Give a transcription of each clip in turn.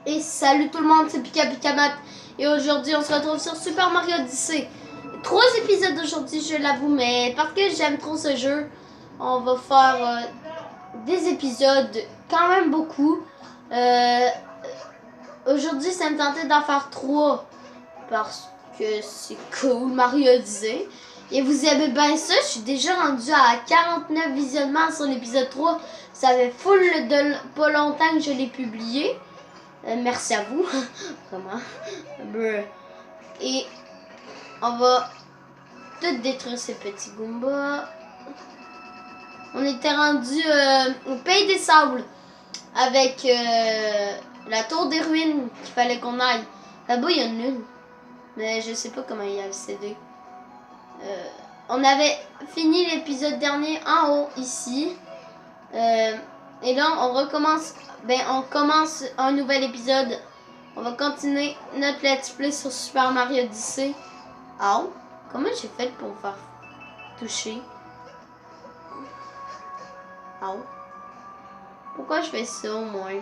Et salut tout le monde, c'est Pika Pikamat. Et aujourd'hui, on se retrouve sur Super Mario Odyssey. 3 épisodes aujourd'hui, je l'avoue, mais parce que j'aime trop ce jeu, on va faire des épisodes, quand même beaucoup. Aujourd'hui, ça me tentait d'en faire 3 parce que c'est cool, Mario Odyssey. Et vous aimez bien ça, je suis déjà rendue à 49 visionnements sur l'épisode 3. Ça fait full de pas longtemps que je l'ai publié. Merci à vous, vraiment. Et on va tout détruire ces petits Goombas. On était rendu au Pays des Sables avec la tour des ruines qu'il fallait qu'on aille. Là-bas, il y a une lune, mais je sais pas comment y accéder. On avait fini l'épisode dernier en haut, ici. Et là, on recommence. On commence un nouvel épisode. On va continuer notre let's play sur Super Mario Odyssey. Oh, comment j'ai fait pour me faire toucher? Oh. Pourquoi je fais ça au moins?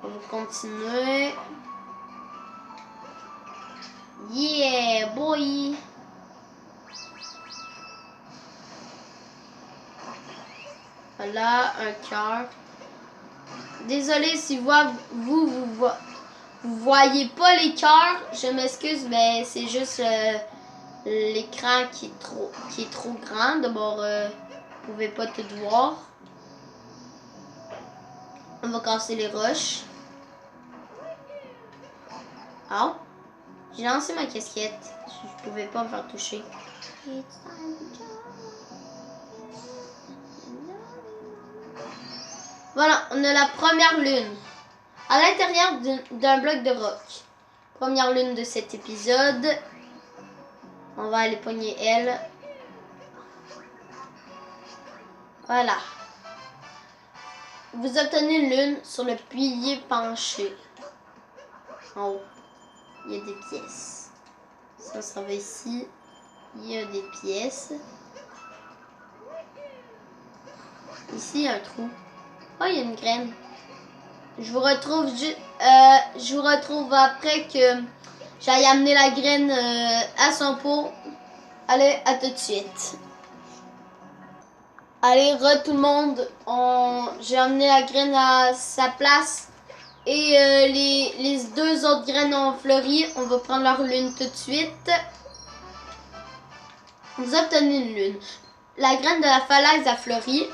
On va continuer. Yeah, boy! Voilà, un cœur. Désolé si vous voyez pas les cœurs, je m'excuse, mais c'est juste l'écran qui est trop grand. D'abord, vous pouvez pas tout voir. On va casser les roches. Ah, j'ai lancé ma casquette. Je pouvais pas me faire toucher. Voilà, on a la première lune. À l'intérieur d'un bloc de roc. Première lune de cet épisode. On va aller pogner elle. Voilà. Vous obtenez une lune sur le pilier penché. En haut. Il y a des pièces. Ça s'en va ici. Il y a des pièces. Ici, il y a un trou. Oh, il y a une graine. Je vous retrouve après que j'aille amener la graine à son pot. Allez, à tout de suite. Allez, tout le monde. J'ai amené la graine à sa place. Et les 2 autres graines ont fleuri. On va prendre leur lune tout de suite. Vous obtenez une lune. La graine de la falaise a fleuri.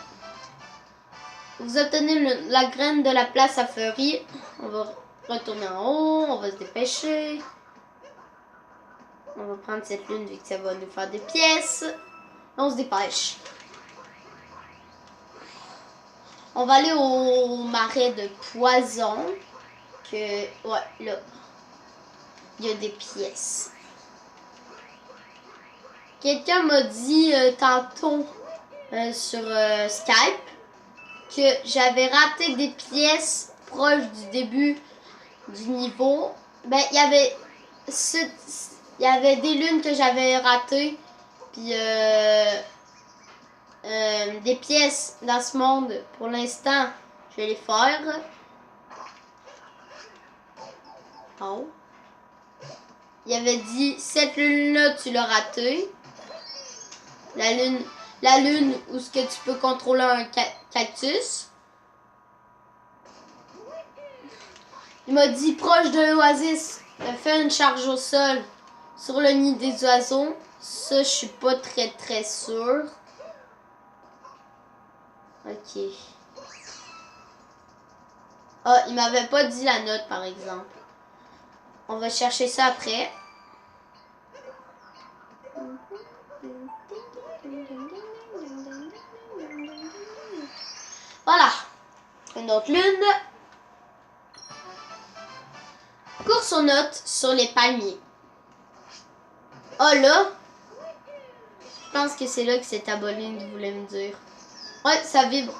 Vous obtenez la graine de la place à fleurir. On va retourner en haut. On va se dépêcher. On va prendre cette lune vu que ça va nous faire des pièces. On se dépêche. On va aller au marais de poison. Ouais, là. Il y a des pièces. Quelqu'un m'a dit tantôt sur Skype que j'avais raté des pièces proches du début du niveau. Il y avait des lunes que j'avais ratées, puis des pièces dans ce monde. Pour l'instant, je vais les faire. Oh. Il avait dit, cette lune-là, tu l'as ratée. La lune où ce que tu peux contrôler un cactus. Il m'a dit proche de l'oasis, fais une charge au sol sur le nid des oiseaux. Ça, je suis pas très sûre. Ok. Ah, il m'avait pas dit la note par exemple. On va chercher ça après. Voilà. Une autre lune. Course aux notes sur les palmiers. Oh là. Je pense que c'est là que c'est abonné voulait me dire. Ouais, ça vibre.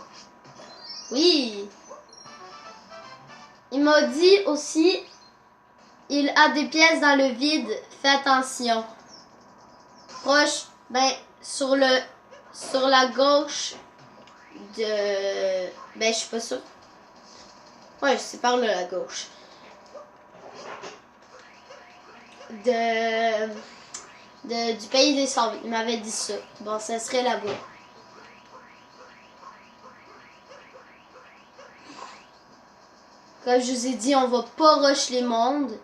Oui. Il m'a dit aussi, il a des pièces dans le vide. Fais attention. Proche, sur la gauche Ben, je suis pas sûre. Ouais, c'est par là, à gauche. Du pays des sables. Il m'avait dit ça. Bon, ça serait là-bas. Comme je vous ai dit, on va pas rush les mondes.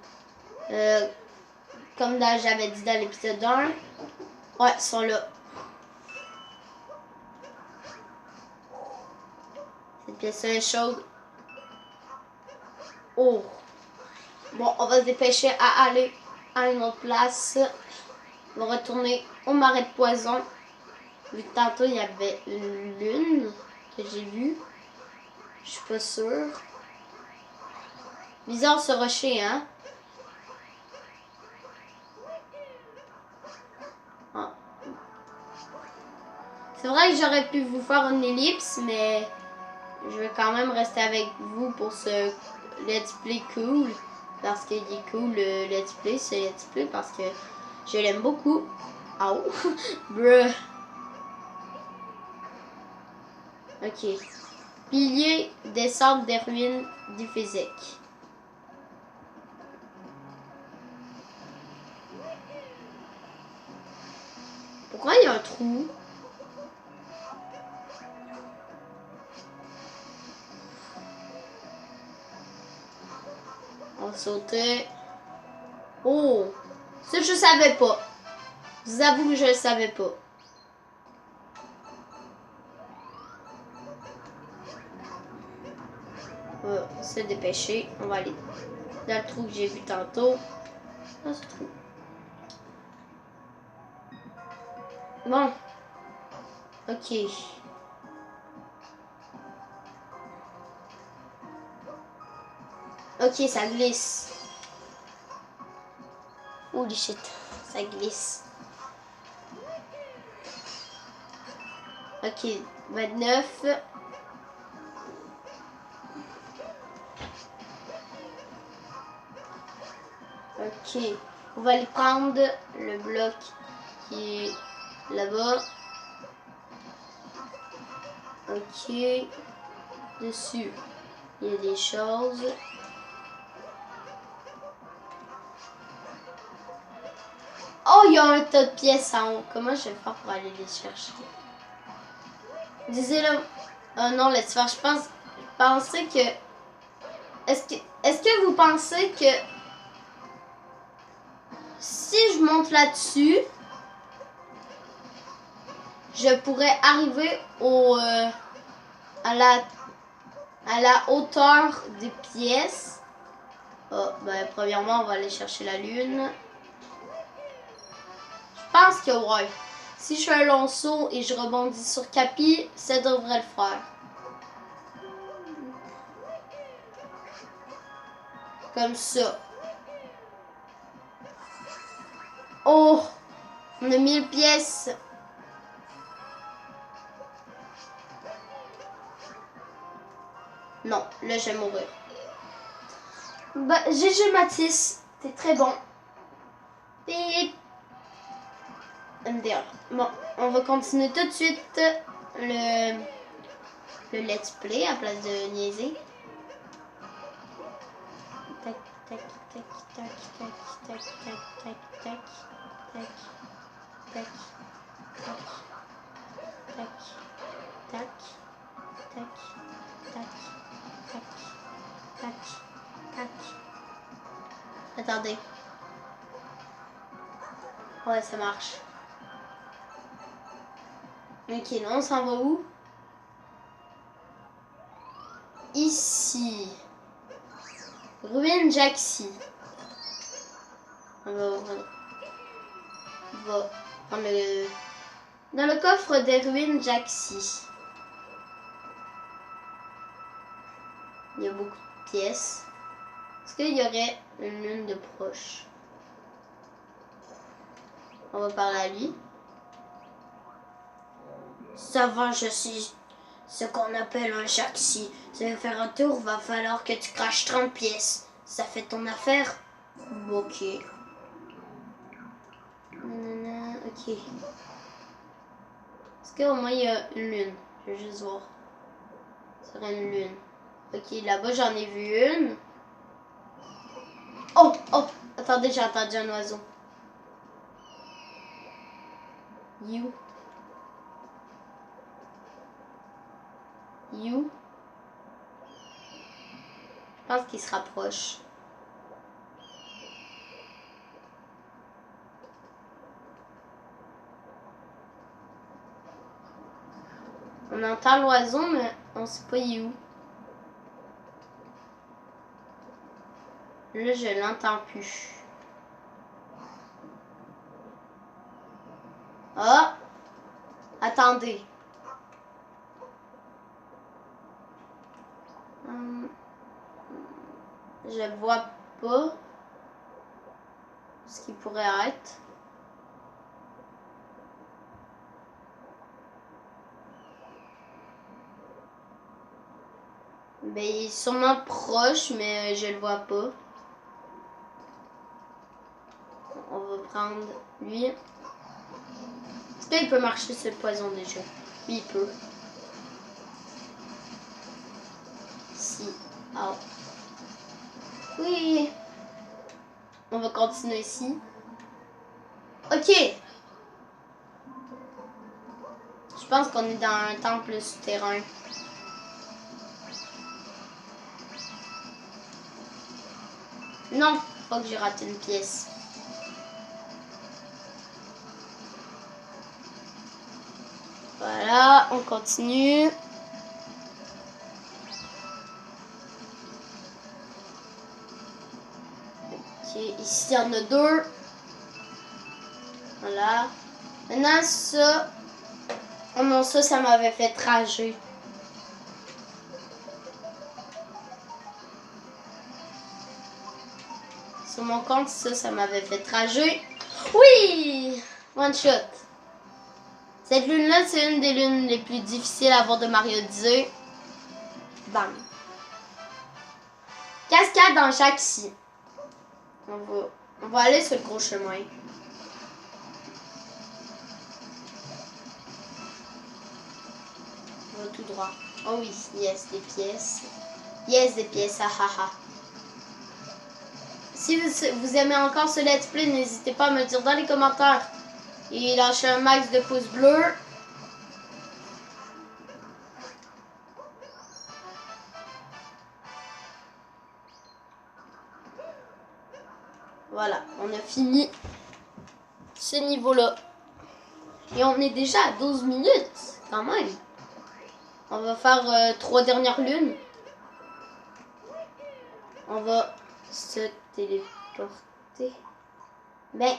Comme j'avais dit dans l'épisode 1. Ouais, ils sont là. Cette pièce-là est chaude. Oh. Bon, on va se dépêcher à aller à une autre place. On va retourner au marais de poison. Vu que tantôt, il y avait une lune que j'ai vue. Je suis pas sûre. Bizarre ce rocher, hein? Ah. C'est vrai que j'aurais pu vous faire une ellipse, mais je vais quand même rester avec vous pour ce let's play cool. Parce qu'il est cool le let's play, ce let's play, parce que je l'aime beaucoup. Oh, bruh. Ok. Pilier des centres des ruines du physique. Pourquoi il y a un trou? On va sauter. Oh! Ça, je savais pas. Je vous avoue que je le savais pas. On va se dépêcher. On va aller dans le trou que j'ai vu tantôt. Dans ce trou. Bon. Ok. Ok, ça glisse. Holy shit. Ça glisse. Ok. 29. Ok. On va aller prendre le bloc qui est là-bas. Ok. Dessus, il y a des choses. Oh, il y a un tas de pièces en haut. Comment je vais faire pour aller les chercher? Disez-le. Oh non, laisse faire. Je pensais que... Est-ce que vous pensez que si je monte là-dessus, je pourrais arriver à la hauteur des pièces? Oh, ben, premièrement, on va aller chercher la lune. Je pense que ouais. Si je fais un long saut et je rebondis sur Capi, ça devrait le faire. Comme ça. Oh! On a 1000 pièces. Non, là je vais mourir. Bah, GG Mathis, t'es très bon. Pip. MDR. Bon, on va continuer tout de suite le let's play à place de niaiser. Tac, tac, tac, tac, tac, tac, tac, tac, tac, tac, tac, tac, tac, tac, tac, tac, tac, tac, tac. Attendez. Ouais, ça marche. Ok, là on s'en va où? Ici. Ruine Jaxi. On va prendre dans le coffre des ruines Jaxi. Il y a beaucoup de pièces. Est-ce qu'il y aurait une lune de proche? On va parler à lui. Ça va, je suis ce qu'on appelle un Jaxi. Si tu veux faire un tour, va falloir que tu craches 30 pièces. Ça fait ton affaire? Ok. Ok. Est-ce qu'au moins il y a une lune? Je vais juste voir. Sur une lune. Ok, là-bas, j'en ai vu une. Oh, oh, attendez, j'ai entendu un oiseau. You. You. Je pense qu'il se rapproche. On entend l'oiseau, mais on sait pas il est où. Là, je l'entends plus. Ah! Attendez. Je le vois pas. Ce qui pourrait être. Ben, il est sûrement proche, mais je le vois pas. On va prendre lui. Est-ce qu'il peut marcher sur le poison déjà? Oui, il peut. Si. Ah. Oui. On va continuer ici. Ok. Je pense qu'on est dans un temple souterrain. Non, faut que j'ai raté une pièce. Voilà, on continue. Ok, ici il y en a deux. Voilà. Maintenant ça. Oh non, ça m'avait fait rager. Sur mon compte, ça m'avait fait rager. Oui! One shot. Cette lune-là, c'est une des lunes les plus difficiles à avoir de Mario Odyssey. Bam. Cascade dans chaque ici. On va aller sur le gros chemin. On va tout droit. Oh oui, yes, des pièces. Yes, des pièces, ah ah ah. Si vous aimez encore ce let's play, n'hésitez pas à me le dire dans les commentaires. Et lâchez un max de pouces bleus. Voilà, on a fini ce niveau-là. Et on est déjà à 12 minutes, quand même. On va faire 3 dernières lunes. On va se téléporter. Ben,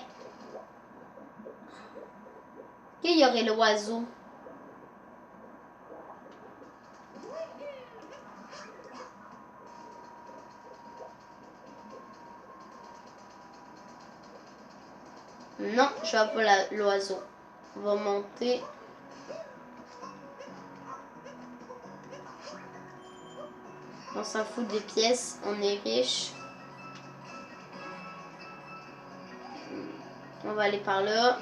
qu'il y aurait l'oiseau. Non, je vois pas l'oiseau. On va monter. On s'en fout des pièces, on est riche. On va aller par là.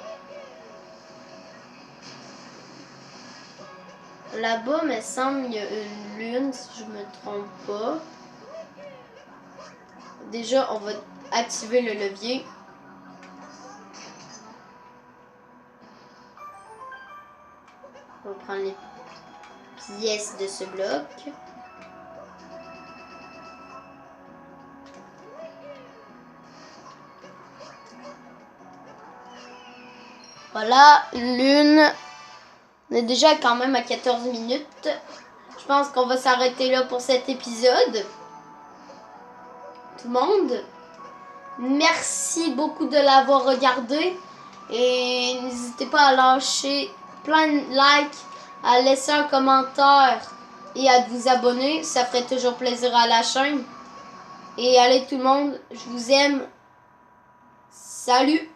Là-bas, me semble, il y a une lune, si je me trompe pas. Déjà, on va activer le levier. On va prendre les pièces de ce bloc. Voilà, lune. On est déjà quand même à 14 minutes. Je pense qu'on va s'arrêter là pour cet épisode. Tout le monde, merci beaucoup de l'avoir regardé. Et n'hésitez pas à lâcher plein de likes, à laisser un commentaire et à vous abonner. Ça ferait toujours plaisir à la chaîne. Et allez tout le monde, je vous aime. Salut!